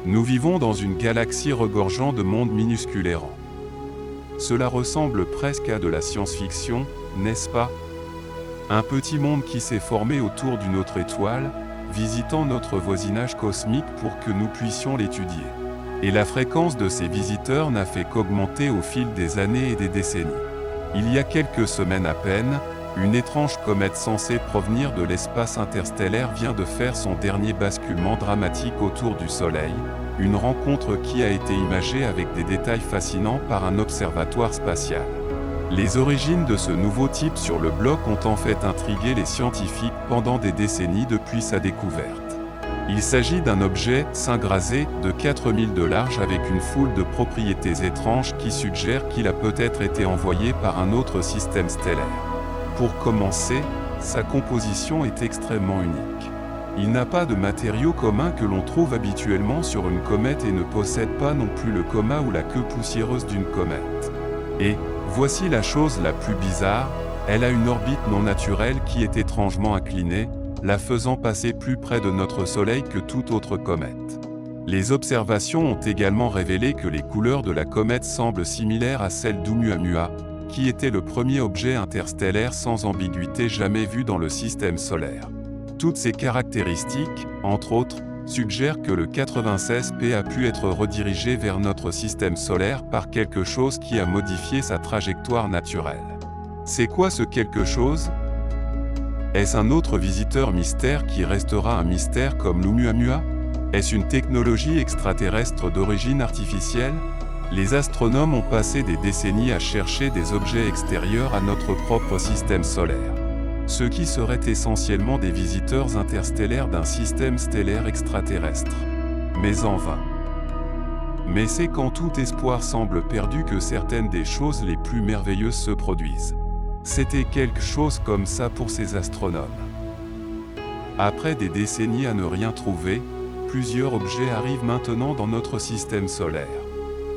Nous vivons dans une galaxie regorgeant de mondes minuscules errants. Cela ressemble presque à de la science-fiction, n'est-ce pas? Un petit monde qui s'est formé autour d'une autre étoile, visitant notre voisinage cosmique pour que nous puissions l'étudier. Et la fréquence de ces visiteurs n'a fait qu'augmenter au fil des années et des décennies. Il y a quelques semaines à peine, une étrange comète censée provenir de l'espace interstellaire vient de faire son dernier basculement dramatique autour du Soleil, une rencontre qui a été imagée avec des détails fascinants par un observatoire spatial. Les origines de ce nouveau type sur le bloc ont en fait intrigué les scientifiques pendant des décennies depuis sa découverte. Il s'agit d'un objet Saint-Grasé de 4000 de large avec une foule de propriétés étranges qui suggèrent qu'il a peut-être été envoyé par un autre système stellaire. Pour commencer, sa composition est extrêmement unique. Il n'a pas de matériaux communs que l'on trouve habituellement sur une comète et ne possède pas non plus le coma ou la queue poussiéreuse d'une comète. Et, voici la chose la plus bizarre, elle a une orbite non naturelle qui est étrangement inclinée, la faisant passer plus près de notre Soleil que toute autre comète. Les observations ont également révélé que les couleurs de la comète semblent similaires à celles d'Oumuamua, qui était le premier objet interstellaire sans ambiguïté jamais vu dans le système solaire. Toutes ces caractéristiques, entre autres, suggèrent que le 96P a pu être redirigé vers notre système solaire par quelque chose qui a modifié sa trajectoire naturelle. C'est quoi ce quelque chose? Est-ce un autre visiteur mystère qui restera un mystère comme l'Oumuamua? Est-ce une technologie extraterrestre d'origine artificielle? Les astronomes ont passé des décennies à chercher des objets extérieurs à notre propre système solaire. Ceux qui seraient essentiellement des visiteurs interstellaires d'un système stellaire extraterrestre. Mais en vain. Mais c'est quand tout espoir semble perdu que certaines des choses les plus merveilleuses se produisent. C'était quelque chose comme ça pour ces astronomes. Après des décennies à ne rien trouver, plusieurs objets arrivent maintenant dans notre système solaire.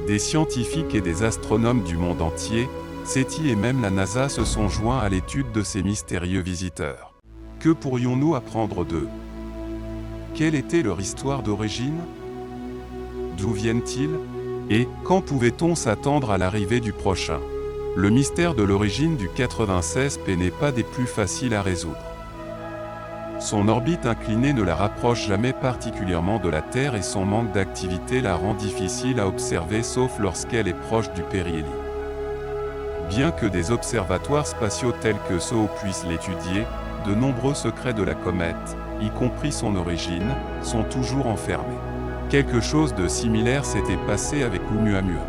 Des scientifiques et des astronomes du monde entier, SETI et même la NASA se sont joints à l'étude de ces mystérieux visiteurs. Que pourrions-nous apprendre d'eux? Quelle était leur histoire d'origine? D'où viennent-ils? Et quand pouvait-on s'attendre à l'arrivée du prochain? Le mystère de l'origine du 96P n'est pas des plus faciles à résoudre. Son orbite inclinée ne la rapproche jamais particulièrement de la Terre et son manque d'activité la rend difficile à observer sauf lorsqu'elle est proche du périhélie. Bien que des observatoires spatiaux tels que SOHO puissent l'étudier, de nombreux secrets de la comète, y compris son origine, sont toujours enfermés. Quelque chose de similaire s'était passé avec Oumuamua.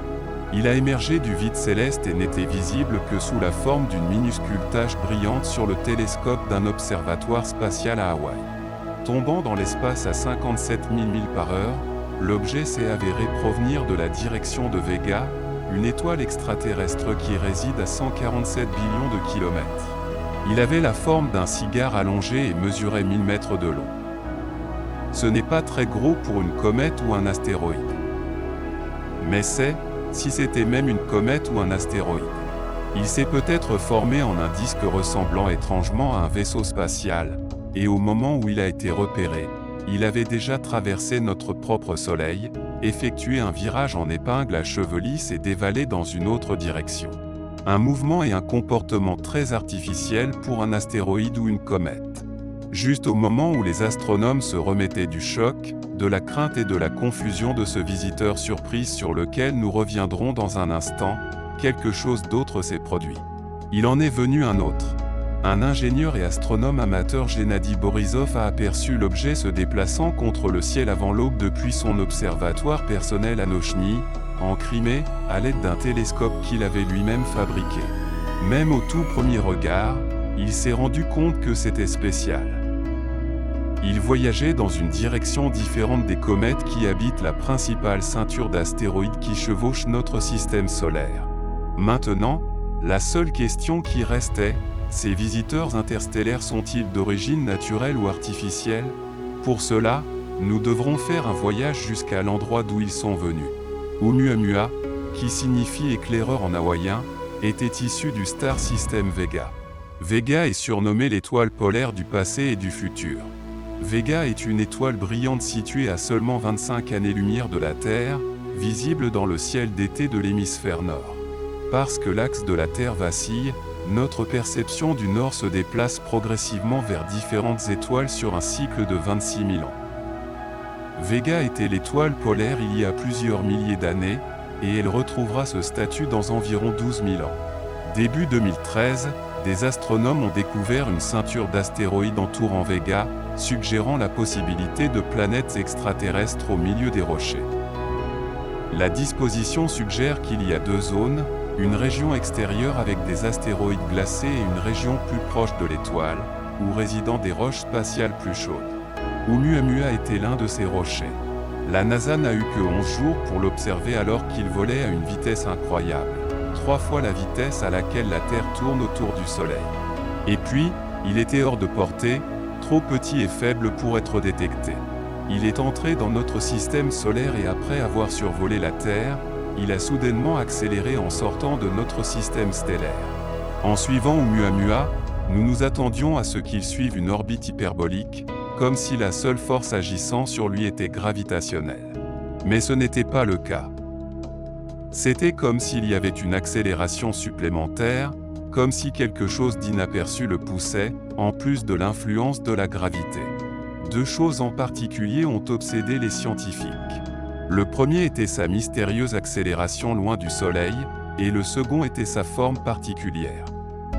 Il a émergé du vide céleste et n'était visible que sous la forme d'une minuscule tache brillante sur le télescope d'un observatoire spatial à Hawaï. Tombant dans l'espace à 57 000 milles par heure, l'objet s'est avéré provenir de la direction de Vega, une étoile extraterrestre qui réside à 147 billions de kilomètres. Il avait la forme d'un cigare allongé et mesurait 1000 mètres de long. Ce n'est pas très gros pour une comète ou un astéroïde. Mais si c'était même une comète ou un astéroïde. Il s'est peut-être formé en un disque ressemblant étrangement à un vaisseau spatial, et au moment où il a été repéré, il avait déjà traversé notre propre Soleil, effectué un virage en épingle à cheveux lisses et dévalé dans une autre direction. Un mouvement et un comportement très artificiel pour un astéroïde ou une comète. Juste au moment où les astronomes se remettaient du choc, de la crainte et de la confusion de ce visiteur surprise sur lequel nous reviendrons dans un instant, quelque chose d'autre s'est produit. Il en est venu un autre. Un ingénieur et astronome amateur Gennady Borisov a aperçu l'objet se déplaçant contre le ciel avant l'aube depuis son observatoire personnel à Nochny, en Crimée, à l'aide d'un télescope qu'il avait lui-même fabriqué. Même au tout premier regard, il s'est rendu compte que c'était spécial. Il voyageait dans une direction différente des comètes qui habitent la principale ceinture d'astéroïdes qui chevauche notre système solaire. Maintenant, la seule question qui restait, ces visiteurs interstellaires sont-ils d'origine naturelle ou artificielle? Pour cela, nous devrons faire un voyage jusqu'à l'endroit d'où ils sont venus. Oumuamua, qui signifie éclaireur en hawaïen, était issu du Star System Vega. Vega est surnommée l'étoile polaire du passé et du futur. Vega est une étoile brillante située à seulement 25 années-lumière de la Terre, visible dans le ciel d'été de l'hémisphère nord. Parce que l'axe de la Terre vacille, notre perception du Nord se déplace progressivement vers différentes étoiles sur un cycle de 26 000 ans. Vega était l'étoile polaire il y a plusieurs milliers d'années, et elle retrouvera ce statut dans environ 12 000 ans. Début 2013, des astronomes ont découvert une ceinture d'astéroïdes entourant Vega, suggérant la possibilité de planètes extraterrestres au milieu des rochers. La disposition suggère qu'il y a deux zones, une région extérieure avec des astéroïdes glacés et une région plus proche de l'étoile, où résident des roches spatiales plus chaudes. Oumuamua était l'un de ces rochers. La NASA n'a eu que 11 jours pour l'observer alors qu'il volait à une vitesse incroyable, 3 fois la vitesse à laquelle la Terre tourne autour du Soleil. Et puis, il était hors de portée, trop petit et faible pour être détecté. Il est entré dans notre système solaire et après avoir survolé la Terre, il a soudainement accéléré en sortant de notre système stellaire. En suivant Oumuamua, nous nous attendions à ce qu'il suive une orbite hyperbolique, comme si la seule force agissant sur lui était gravitationnelle. Mais ce n'était pas le cas. C'était comme s'il y avait une accélération supplémentaire, comme si quelque chose d'inaperçu le poussait, en plus de l'influence de la gravité. Deux choses en particulier ont obsédé les scientifiques. Le premier était sa mystérieuse accélération loin du Soleil, et le second était sa forme particulière.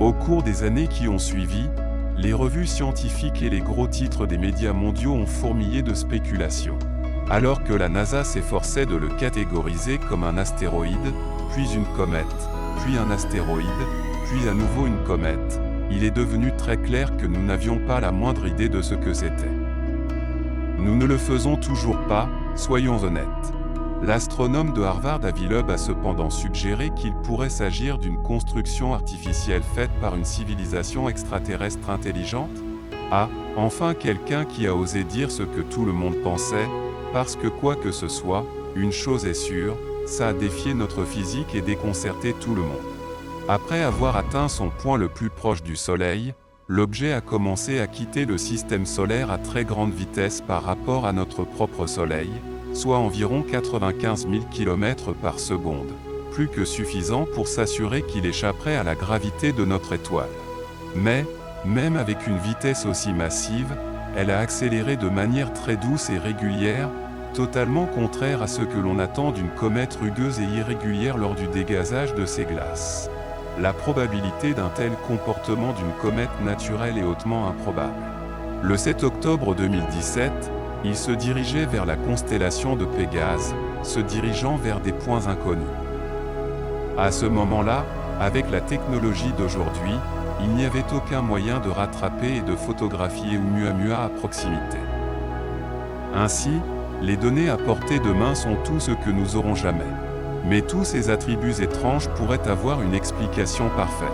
Au cours des années qui ont suivi, les revues scientifiques et les gros titres des médias mondiaux ont fourmillé de spéculations. Alors que la NASA s'efforçait de le catégoriser comme un astéroïde, puis une comète, puis un astéroïde, puis à nouveau une comète, il est devenu très clair que nous n'avions pas la moindre idée de ce que c'était. Nous ne le faisons toujours pas, soyons honnêtes. L'astronome de Harvard Avi Loeb a cependant suggéré qu'il pourrait s'agir d'une construction artificielle faite par une civilisation extraterrestre intelligente. Ah, enfin quelqu'un qui a osé dire ce que tout le monde pensait, parce que quoi que ce soit, une chose est sûre, ça a défié notre physique et déconcerté tout le monde. Après avoir atteint son point le plus proche du Soleil, l'objet a commencé à quitter le système solaire à très grande vitesse par rapport à notre propre Soleil, soit environ 95 000 km par seconde, plus que suffisant pour s'assurer qu'il échapperait à la gravité de notre étoile. Mais, même avec une vitesse aussi massive, elle a accéléré de manière très douce et régulière, totalement contraire à ce que l'on attend d'une comète rugueuse et irrégulière lors du dégazage de ses glaces. La probabilité d'un tel comportement d'une comète naturelle est hautement improbable. Le 7 octobre 2017, il se dirigeait vers la constellation de Pégase, se dirigeant vers des points inconnus. À ce moment-là, avec la technologie d'aujourd'hui, il n'y avait aucun moyen de rattraper et de photographier Oumuamua à proximité. Ainsi, les données à portée de main sont tout ce que nous aurons jamais. Mais tous ces attributs étranges pourraient avoir une explication parfaite.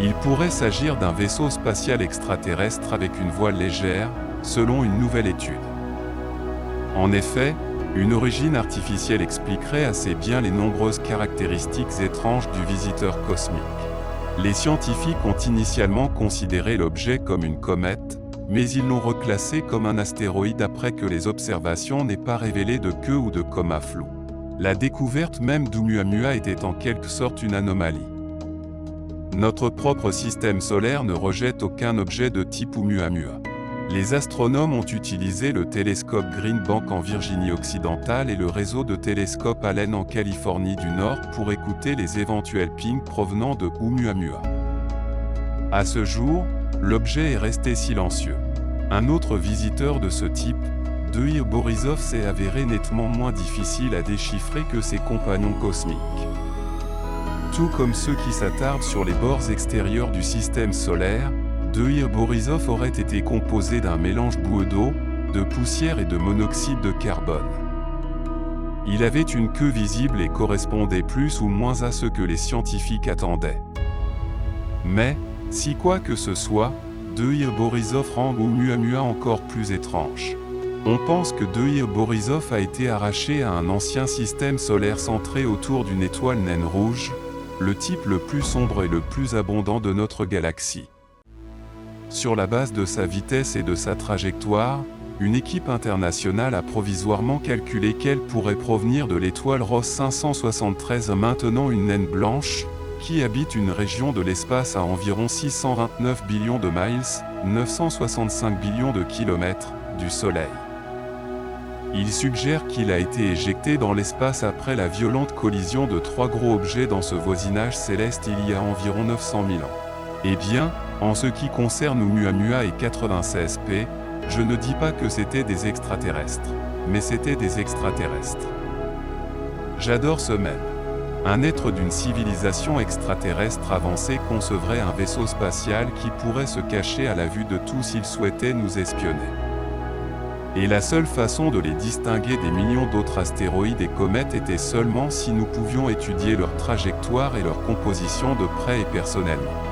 Il pourrait s'agir d'un vaisseau spatial extraterrestre avec une voile légère, selon une nouvelle étude. En effet, une origine artificielle expliquerait assez bien les nombreuses caractéristiques étranges du visiteur cosmique. Les scientifiques ont initialement considéré l'objet comme une comète, mais ils l'ont reclassé comme un astéroïde après que les observations n'aient pas révélé de queue ou de coma flou. La découverte même d'Oumuamua était en quelque sorte une anomalie. Notre propre système solaire ne rejette aucun objet de type Oumuamua. Les astronomes ont utilisé le télescope Green Bank en Virginie occidentale et le réseau de télescopes Allen en Californie du Nord pour écouter les éventuels pings provenant de Oumuamua. À ce jour, l'objet est resté silencieux. Un autre visiteur de ce type, Deuil Borisov, s'est avéré nettement moins difficile à déchiffrer que ses compagnons cosmiques. Tout comme ceux qui s'attardent sur les bords extérieurs du système solaire, Deuil Borisov aurait été composé d'un mélange boueux d'eau, de poussière et de monoxyde de carbone. Il avait une queue visible et correspondait plus ou moins à ce que les scientifiques attendaient. Mais, si quoi que ce soit, Deuil Borisov rend Oumuamua encore plus étrange. On pense que Deuil Borisov a été arraché à un ancien système solaire centré autour d'une étoile naine rouge, le type le plus sombre et le plus abondant de notre galaxie. Sur la base de sa vitesse et de sa trajectoire, une équipe internationale a provisoirement calculé qu'elle pourrait provenir de l'étoile Ross 573, maintenant une naine blanche, qui habite une région de l'espace à environ 629 billions de miles, 965 billions de kilomètres, du Soleil. Il suggère qu'il a été éjecté dans l'espace après la violente collision de 3 gros objets dans ce voisinage céleste il y a environ 900 000 ans. Eh bien, en ce qui concerne Oumuamua et 96P, je ne dis pas que c'était des extraterrestres, mais c'était des extraterrestres. J'adore ce mème. Un être d'une civilisation extraterrestre avancée concevrait un vaisseau spatial qui pourrait se cacher à la vue de tous s'il souhaitait nous espionner. Et la seule façon de les distinguer des millions d'autres astéroïdes et comètes était seulement si nous pouvions étudier leur trajectoire et leur composition de près et personnellement.